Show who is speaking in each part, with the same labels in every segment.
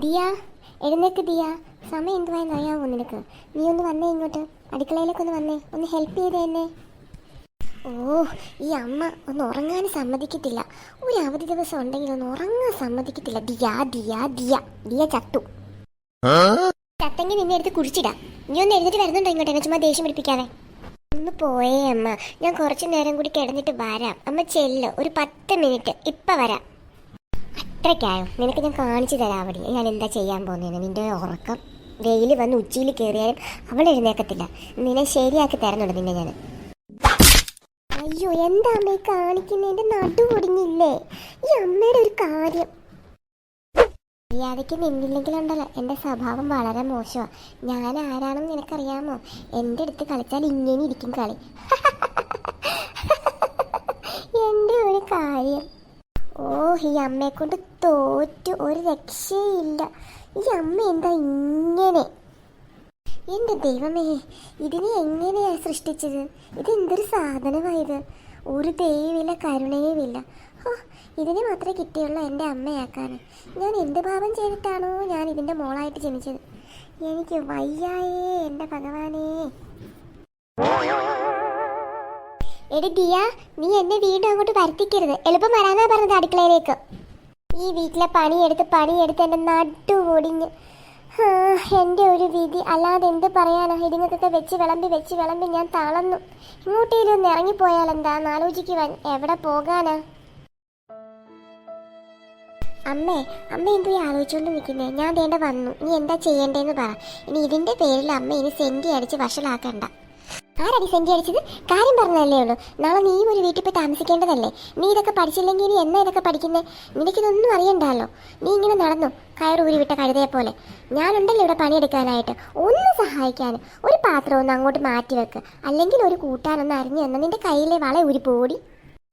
Speaker 1: ദിയ, എഴുന്നേക്ക് ദിയ. സമയം എന്തുവായെന്ന് അറിയാമോ നിനക്ക്? നീ ഒന്ന് വന്നേ ഇങ്ങോട്ട്, അടുക്കളയിലേക്കൊന്ന് വന്നേ, ഒന്ന് ഹെൽപ്പ് ചെയ്തേ എന്നെ. ഓ, ഈ അമ്മ ഒന്ന് ഉറങ്ങാൻ സമ്മതിക്കത്തില്ല. ഒരു അവധി ദിവസം ഉണ്ടെങ്കിൽ ഒന്ന് ഉറങ്ങാൻ സമ്മതിക്കത്തില്ല. ദിയ ദിയ ദിയ ദിയ ചത്തു. ചത്തെങ്കിൽ നിന്നെ എടുത്ത് കുടിച്ചിടാം. നീ ഒന്ന് എഴുന്നേറ്റ് വരുന്നുണ്ടോ ഇങ്ങോട്ട്? എന്നെ ചുമ്മാ ദേഷ്യം പിടിപ്പിക്കാതെ ഒന്ന് പോയേ അമ്മ. ഞാൻ കുറച്ചു നേരം കൂടി കിടന്നിട്ട് വരാം. അമ്മ ചെല്ല്, ഒരു 10 മിനിറ്റ്, ഇപ്പം വരാം. അത്രയ്ക്കായോ? നിനക്ക് ഞാൻ കാണിച്ചു തരാം അവിടെ ഞാൻ എന്താ ചെയ്യാൻ പോകുന്നതെന്ന്. നിന്റെ ഉറക്കം വെയിൽ വന്ന് ഉച്ചയിൽ കയറിയാലും അവൾ എഴുന്നേക്കത്തില്ല. നിന്നെ ശരിയാക്കി തരുന്നുണ്ട് നിന്നെ ഞാൻ. അയ്യോ, എന്താ അമ്മയെ കാണിക്കുന്നത്? എൻ്റെ നടു പൊടിഞ്ഞില്ലേ? ഈ അമ്മയുടെ ഒരു കാര്യം. മര്യാദയ്ക്ക് നിന്നില്ലെങ്കിലുണ്ടല്ലോ എൻ്റെ സ്വഭാവം വളരെ മോശമാണ്. ഞാൻ ആരാണെന്ന് നിനക്കറിയാമോ? എൻ്റെ അടുത്ത് കളിച്ചാൽ ഇങ്ങനെ ഇരിക്കും കളി. എൻ്റെ ഒരു കാര്യം. ഓ, ഈ അമ്മയെ കൊണ്ട് തോറ്റു, ഒരു രക്ഷയില്ല. ഈ അമ്മ എന്താ ഇങ്ങനെ? എൻ്റെ ദൈവമേ, ഇതിനെ എങ്ങനെയാണ് സൃഷ്ടിച്ചത്? ഇതെന്തൊരു സാധനമായത്? ഒരു ദയവില്ല, കരുണയുമില്ല. ഓ, ഇതിനെ മാത്രമേ കിട്ടിയുള്ളൂ എൻ്റെ അമ്മയാക്കാൻ. ഞാൻ എന്ത് പാപം ചെയ്തിട്ടാണോ ഞാൻ ഇതിൻ്റെ മോളായിട്ട് ജനിച്ചത്? എനിക്ക് വയ്യായേ എൻ്റെ ഭഗവാനേ. എടി ദിയ, നീ എന്നെ വീണ്ടും അങ്ങോട്ട് വരുത്തിക്കരുത്. എളുപ്പം വരാനാ പറഞ്ഞത് അടുക്കളയിലേക്ക്. ഈ വീട്ടിലെ പണിയെടുത്ത് എൻ്റെ നടു പൊടിഞ്ഞ്. എൻ്റെ ഒരു വിധി, അല്ലാതെ എന്ത് പറയാനോ? ഇതുങ്ങൾക്കൊക്കെ വെച്ച് വിളമ്പി ഞാൻ തളർന്നു. ഇങ്ങോട്ടേലും ഒന്ന് ഇറങ്ങിപ്പോയാലെന്താന്ന് ആലോചിക്കുവാൻ. എവിടെ പോകാനാ? അമ്മ എന്തോ ആലോചിച്ചുകൊണ്ട് നിൽക്കുന്നേ? ഞാൻ വേണ്ട വന്നു. നീ എന്താ ചെയ്യേണ്ടതെന്ന് പറ. ഇനി ഇതിൻ്റെ പേരിൽ അമ്മ ഇനി സെൻറ്റി അടിച്ച് വഷളാക്കണ്ട. ആരടി സെൻറ്റി അടിച്ചത്? കാര്യം പറഞ്ഞതല്ലേ ഉള്ളൂ. നാളെ നീ ഒരു വീട്ടിൽ പോയി താമസിക്കേണ്ടതല്ലേ? നീ ഇതൊക്കെ പഠിച്ചില്ലെങ്കിൽ ഇനി എന്നാ ഇതൊക്കെ പഠിക്കുന്നത്? നിനക്കിതൊന്നും അറിയണ്ടല്ലോ. നീ ഇങ്ങനെ നടന്നു കയറൂരി വിട്ട കഴുതയെ പോലെ. ഞാനുണ്ടല്ലോ ഇവിടെ പണിയെടുക്കാനായിട്ട്, ഒന്ന് സഹായിക്കാൻ. ഒരു പാത്രം ഒന്ന് അങ്ങോട്ട് മാറ്റി വെക്ക്, അല്ലെങ്കിൽ ഒരു കൂട്ടാനൊന്ന് അരിഞ്ഞു തന്ന നിന്റെ കയ്യിലെ വള ഊരി പോടി.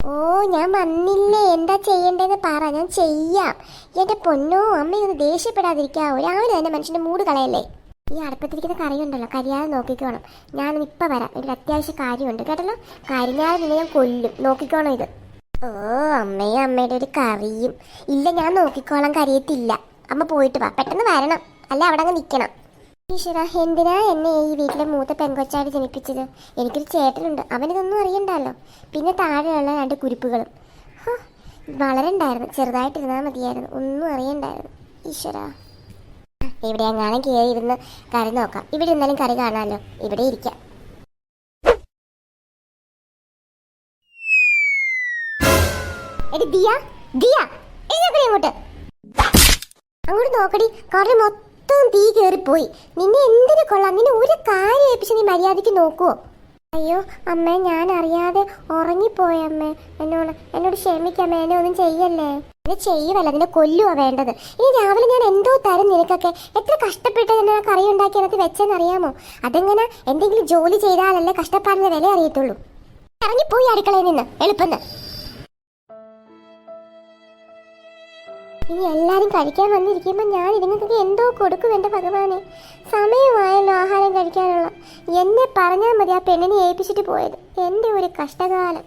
Speaker 1: ഓ, ഞാൻ വന്നില്ലേ? എന്താ ചെയ്യേണ്ടതെന്ന് പറ, ഞാൻ ചെയ്യാം. എൻ്റെ പൊന്നോ, അമ്മയൊന്ന് ദേഷ്യപ്പെടാതിരിക്കാവോ? രാവിലെ തന്നെ മനുഷ്യൻ്റെ മൂഡ് കളയല്ലേ. ഈ അടുപ്പത്തിരിക്കുന്ന കറിയുണ്ടല്ലോ, കരിയാതെ നോക്കിക്കോണം. ഞാനിപ്പോൾ വരാം, ഒരു അത്യാവശ്യ കാര്യമുണ്ട് കേട്ടല്ലോ. കരിഞ്ഞാൽ നിന്നെ ഞാൻ കൊല്ലും, നോക്കിക്കോണം ഇത്. ഓ, അമ്മയുടെ ഒരു കറിയും ഇല്ല. ഞാൻ നോക്കിക്കോളാം, കറിയത്തില്ല. അമ്മ പോയിട്ട് വാ, പെട്ടെന്ന് വരണം, അല്ല അവിടെ അങ്ങ് നിൽക്കണം. ഈശ്വര, എന്തിനാ എന്നെ ഈ വീട്ടിലെ മൂത്ത പെങ്കൊച്ചായിട്ട് ജനിപ്പിച്ചത്? എനിക്കൊരു ചേട്ടനുണ്ട്, അവനിതൊന്നും അറിയണ്ടല്ലോ. പിന്നെ താഴെയുള്ള 2 കുരിപ്പുകളും. വളരണ്ടായിരുന്നു, ചെറുതായിട്ടിരുന്നാൽ മതിയായിരുന്നു, ഒന്നും അറിയണ്ടായിരുന്നു. ഈശ്വര, ഇവിടെ എങ്ങാനും കയറി ഇരുന്ന് കറി നോക്കാം. ഇവിടെ ഇരുന്നാലും കറി കാണാമല്ലോ. ഇവിടെ ഇരിക്കാം. എടി ദിയ, അങ്ങോട്ട് നോക്കടി. കറി മൊത്തം തീ കയറിപ്പോയി. നിന്നെ എന്തിനു കൊള്ളാം? നിന്നെ ഒരു കാര്യം ഏൽപ്പിച്ച് നീ മര്യാദയ്ക്ക് നോക്കുവോ? അയ്യോ അമ്മേ, ഞാൻ അറിയാതെ ഉറങ്ങിപ്പോയമ്മേ. എന്നോട് ക്ഷമിക്കമ്മേ, എന്നെ ഒന്നും ചെയ്യല്ലേ. എന്നെ ചെയ്യുവല്ല, നിന്നെ കൊല്ലുവാ വേണ്ടത്. ഇനി രാവിലെ ഞാൻ എന്തോ തരും നിനക്കൊക്കെ. എത്ര കഷ്ടപ്പെട്ട് തന്നെ ആ കറി ഉണ്ടാക്കി അതിനകത്ത് വെച്ചെന്നറിയാമോ? അതെങ്ങനെ എന്തെങ്കിലും ജോലി ചെയ്താലല്ലേ കഷ്ടപ്പാടിന്റെ വില അറിയത്തുള്ളൂ. ഇറങ്ങിപ്പോയി അടുക്കളയിൽ നിന്ന് എളുപ്പം. ഇനി എല്ലാരും കഴിക്കാൻ വന്നിരിക്കുമ്പോൾ ഞാൻ ഇതിനൊക്കെ എന്തോ കൊടുക്കും എൻ്റെ ഭഗവാനെ. സമയമായല്ലോ ആഹാരം കഴിക്കാനുള്ള. എന്നെ പറഞ്ഞാൽ മതി ആ പെണ്ണിനെ ഏൽപ്പിച്ചിട്ട് പോയത്. എൻ്റെ ഒരു കഷ്ടകാലം.